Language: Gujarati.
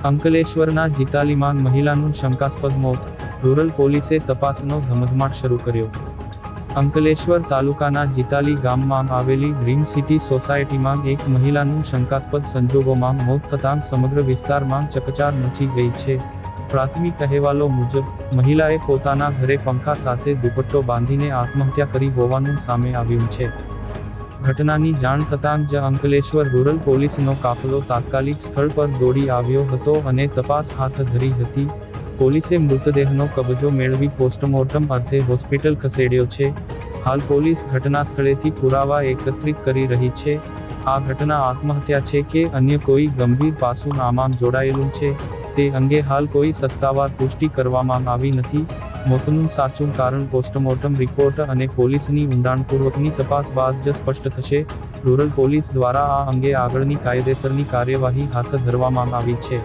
અંકલેશ્વરના જીતાલીમાં મહિલાનું શંકાસ્પદ મોત, રૂરલ પોલીસે તપાસનો ધમધમાટ શરૂ કર્યો. અંકલેશ્વર તાલુકાના જીતાલી ગામમાં આવેલી ડ્રીમ સિટી સોસાયટીમાં એક મહિલાનું શંકાસ્પદ સંજોગોમાં મોત થતાં સમગ્ર વિસ્તારમાં ચકચાર મચી ગઈ છે. પ્રાથમિક અહેવાલો મુજબ, મહિલાએ પોતાના ઘરે પંખા સાથે દુપટ્ટો બાંધીને આત્મહત્યા કરી હોવાનું સામે આવ્યું છે. ઘટનાની જાણ થતાં જ અંકલેશ્વર રૂરલ પોલીસનો કાફલો તાત્કાલિક સ્થળ પર દોડી આવ્યો હતો અને તપાસ હાથ ધરી હતી. પોલીસે મૃતદેહનો કબજો મેળવી પોસ્ટમોર્ટમ અર્થે હોસ્પિટલ ખસેડ્યો છે. હાલ પોલીસ ઘટના સ્થળેથી પુરાવા એકત્રિત કરી રહી છે. આ ઘટના આત્મહત્યા છે કે અન્ય કોઈ ગંભીર પાસું આમાં જોડાયેલું છે, તે અંગે હાલ કોઈ સત્તાવાર પુષ્ટિ કરવામાં આવી નથી. મોતનું સાચું કારણ પોસ્ટમોર્ટમ રિપોર્ટ અને પોલીસની ઊંડાણપૂર્વકની તપાસ બાદ જ સ્પષ્ટ થશે. રૂરલ પોલીસ દ્વારા આ અંગે આગળની કાયદેસરની કાર્યવાહી હાથ ધરવામાં આવી છે.